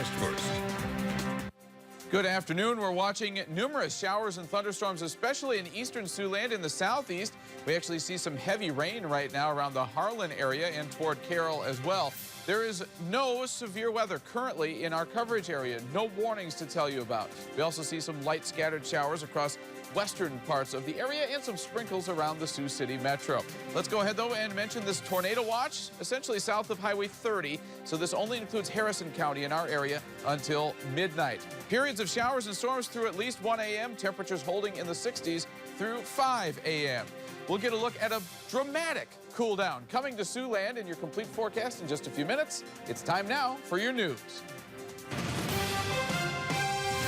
forecast first. Good afternoon. We're watching numerous showers and thunderstorms, especially in eastern Siouxland in the southeast. We actually see some heavy rain right now around the Harlan area and toward Carroll as well. There is no severe weather currently in our coverage area. No warnings to tell you about. We also see some light scattered showers across western parts of the area and some sprinkles around the Sioux City metro. Let's go ahead, though, and mention this tornado watch, essentially south of Highway 30. So this only includes Harrison County in our area until midnight. Periods of showers and storms through at least 1 a.m. Temperatures holding in the 60s through 5 a.m. We'll get a look at a dramatic cool down coming to Siouxland in your complete forecast in just a few minutes. It's time now for your news.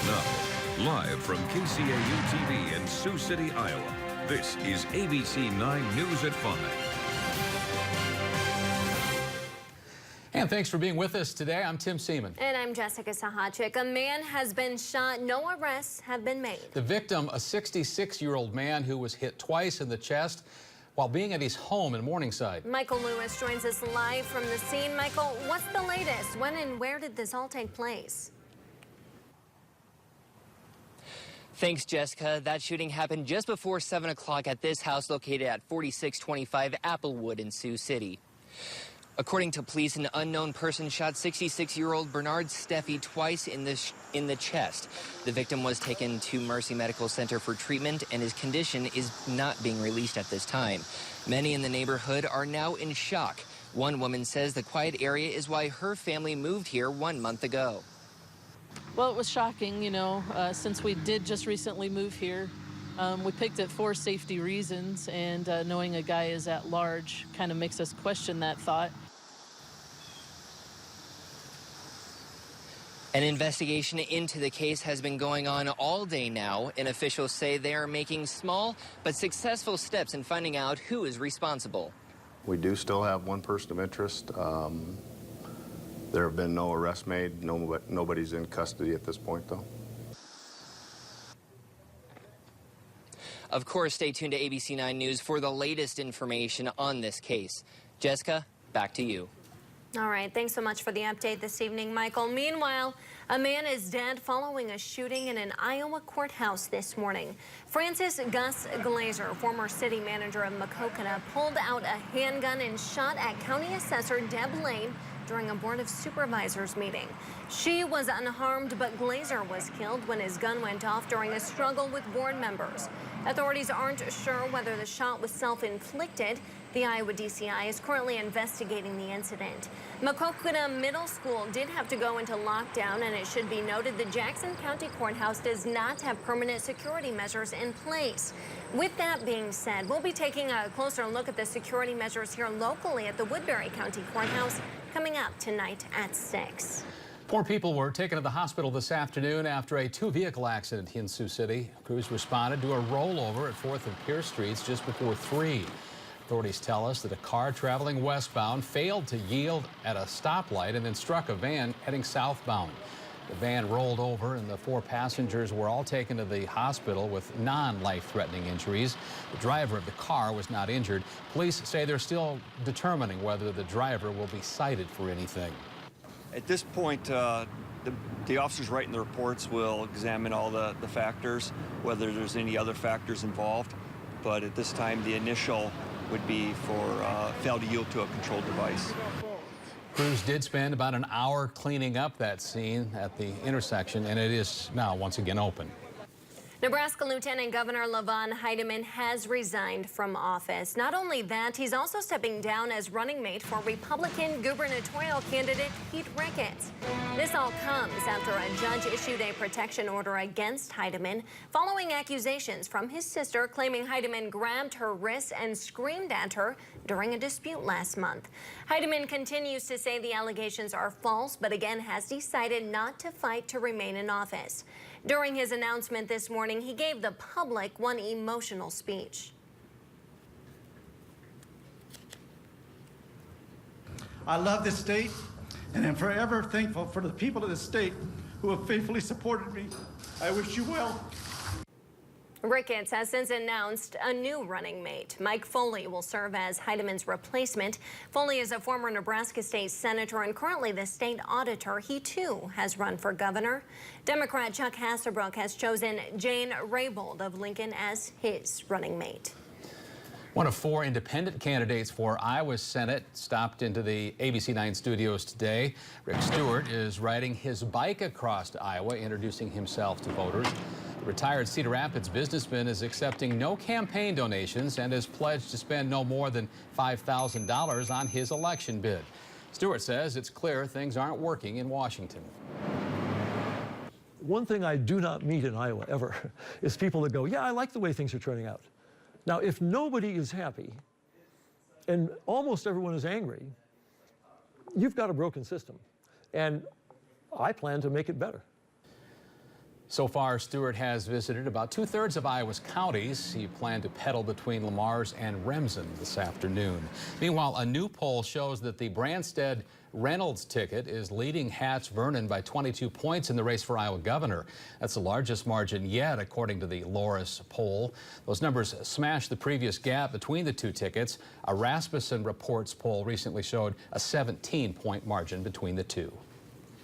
Now, live from KCAU TV in Sioux City, Iowa, this is ABC9 News at 5. And thanks for being with us today. I'm Tim Seaman. And I'm Jessica Sahachik. A man has been shot. No arrests have been made. The victim, a 66-year-old man who was hit twice in the chest while being at his home in Morningside. Michael Lewis joins us live from the scene. Michael, what's the latest? When and where did this all take place? Thanks, Jessica. That shooting happened just before 7 o'clock at this house located at 4625 Applewood in Sioux City. According to police, an unknown person shot 66-year-old Bernard Steffi twice in the chest. The victim was taken to Mercy Medical Center for treatment, and his condition is not being released at this time. Many in the neighborhood are now in shock. One woman says the quiet area is why her family moved here 1 month ago. Well, it was shocking, you know, since we did just recently move here. We picked it for safety reasons, and knowing a guy is at large kind of makes us question that thought. An investigation into the case has been going on all day now, and officials say they are making small but successful steps in finding out who is responsible. We do still have one person of interest. There have been no arrests made. Nobody's in custody at this point, though. Of course, stay tuned to ABC9 News for the latest information on this case. Jessica, back to you. All right, thanks so much for the update this evening, Michael. Meanwhile, a man is dead following a shooting in an Iowa courthouse this morning. Francis Gus Glazer, former city manager of Maquoketa, pulled out a handgun and shot at County Assessor Deb Lane during a Board of Supervisors meeting. She was unharmed, but Glazer was killed when his gun went off during a struggle with board members. Authorities aren't sure whether the shot was self-inflicted. The Iowa DCI is currently investigating the incident. Maquoketa Middle School did have to go into lockdown, and it should be noted the Jackson County Courthouse does not have permanent security measures in place. With that being said, we'll be taking a closer look at the security measures here locally at the Woodbury County Courthouse coming up tonight at 6. 4 people were taken to the hospital this afternoon after a 2-vehicle accident in Sioux City. Crews responded to a rollover at 4th and Pierce Streets just before 3. Authorities tell us that a car traveling westbound failed to yield at a stoplight and then struck a van heading southbound. The van rolled over and the 4 passengers were all taken to the hospital with non-life-threatening injuries. The driver of the car was not injured. Police say they're still determining whether the driver will be cited for anything. At this point, the officers writing the reports will examine all the factors, whether there's any other factors involved. But at this time, the initial would be for fail to yield to a controlled device. Crews did spend about an hour cleaning up that scene at the intersection, and it is now once again open. Nebraska Lieutenant Governor Levon Heidemann has resigned from office. Not only that, he's also stepping down as running mate for Republican gubernatorial candidate Pete Ricketts. This all comes after a judge issued a protection order against Heidemann following accusations from his sister claiming Heidemann grabbed her wrists and screamed at her during a dispute last month. Heidemann continues to say the allegations are false, but again has decided not to fight to remain in office. During his announcement this morning, he gave the public one emotional speech. I love this state and am forever thankful for the people of this state who have faithfully supported me. I wish you well. Ricketts has since announced a new running mate. Mike Foley will serve as Heidemann's replacement. Foley is a former Nebraska state senator and currently the state auditor. He too has run for governor. Democrat Chuck Hasselbrook has chosen Jane Raybould of Lincoln as his running mate. One of 4 independent candidates for Iowa Senate stopped into the ABC9 studios today. Rick Stewart is riding his bike across to Iowa, introducing himself to voters. The retired Cedar Rapids businessman is accepting no campaign donations and has pledged to spend no more than $5,000 on his election bid. Stewart says it's clear things aren't working in Washington. One thing I do not meet in Iowa ever is people that go, yeah, I like the way things are turning out. Now, if nobody is happy and almost everyone is angry, you've got a broken system. And I plan to make it better. So far, Stewart has visited about 2/3 of Iowa's counties. He planned to pedal between Lamar's and Remsen this afternoon. Meanwhile, a new poll shows that the Branstad-Reynolds ticket is leading Hatch Vernon by 22 points in the race for Iowa governor. That's the largest margin yet, according to the Loris poll. Those numbers smashed the previous gap between the two tickets. A Rasmussen Reports poll recently showed a 17-point margin between the two.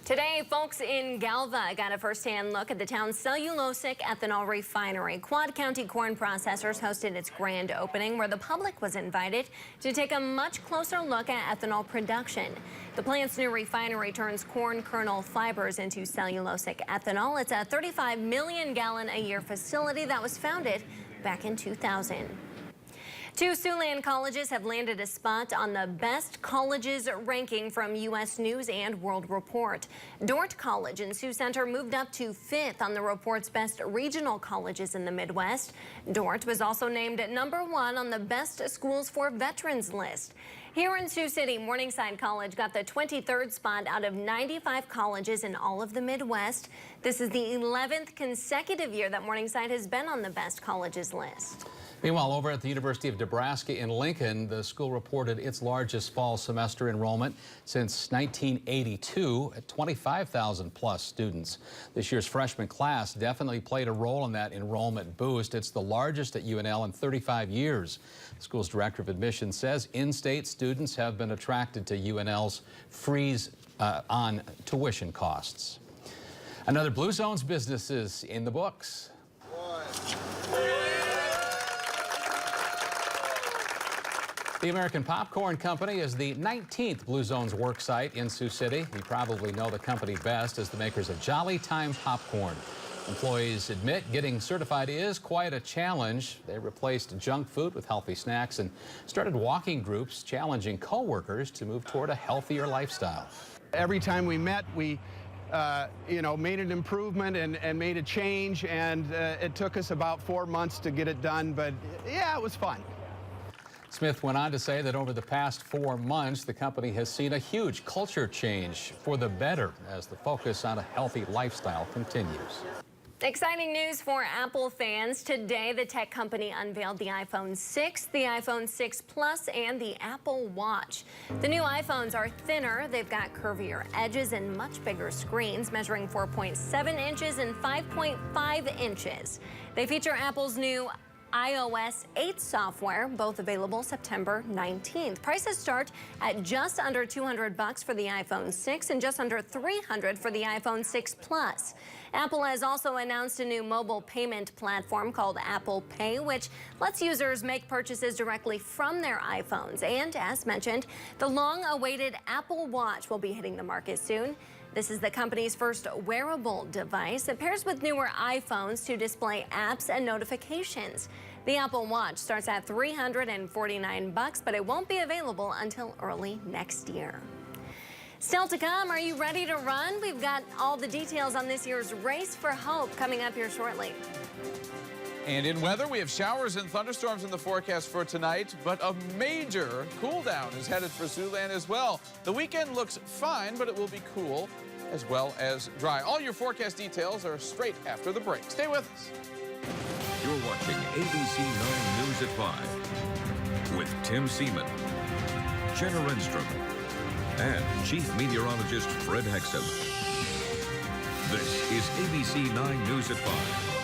Today, folks in Galva got a first-hand look at the town's cellulosic ethanol refinery. Quad County Corn Processors hosted its grand opening where the public was invited to take a much closer look at ethanol production. The plant's new refinery turns corn kernel fibers into cellulosic ethanol. It's a 35 million gallon a year facility that was founded back in 2000. 2 Siouxland colleges have landed a spot on the best colleges ranking from U.S. News and World Report. Dordt College in Sioux Center moved up to 5th on the report's best regional colleges in the Midwest. Dordt was also named #1 on the best schools for veterans list. Here in Sioux City, Morningside College got the 23rd spot out of 95 colleges in all of the Midwest. This is the 11th consecutive year that Morningside has been on the best colleges list. Meanwhile, over at the University of Nebraska in Lincoln, the school reported its largest fall semester enrollment since 1982 at 25,000 plus students. This year's freshman class definitely played a role in that enrollment boost. It's the largest at UNL in 35 years. The school's director of admissions says in-state students have been attracted to UNL's freeze on tuition costs. Another Blue Zone's businesses in the books. The American Popcorn Company is the 19th Blue Zone's work site in Sioux City. You probably know the company best as the makers of Jolly Time Popcorn. Employees admit getting certified is quite a challenge. They replaced junk food with healthy snacks and started walking groups challenging coworkers to move toward a healthier lifestyle. Every time we met, we made an improvement and made a change, and it took us about 4 months to get it done, but yeah, it was fun. Smith went on to say that over the past 4 months, the company has seen a huge culture change for the better as the focus on a healthy lifestyle continues. Exciting news for Apple fans. Today, the tech company unveiled the iPhone 6, the iPhone 6 Plus, and the Apple Watch. The new iPhones are thinner, they've got curvier edges and much bigger screens, measuring 4.7 inches and 5.5 inches. They feature Apple's new iOS 8 software, both available September 19th. Prices start at just under $200 for the iPhone 6 and just under $300 for the iPhone 6 Plus. Apple has also announced a new mobile payment platform called Apple Pay, which lets users make purchases directly from their iPhones. And as mentioned, the long-awaited Apple Watch will be hitting the market soon. This is the company's first wearable device. It pairs with newer iPhones to display apps and notifications. The Apple Watch starts at $349, but it won't be available until early next year. Still to come, are you ready to run? We've got all the details on this year's Race for Hope coming up here shortly. And in weather, we have showers and thunderstorms in the forecast for tonight, but a major cool down is headed for Siouxland as well. The weekend looks fine, but it will be cool as well as dry. All your forecast details are straight after the break. Stay with us. You're watching ABC9 News at 5 with Tim Seaman, Jenna Renstrom, and Chief Meteorologist Fred Hexum. This is ABC9 News at 5.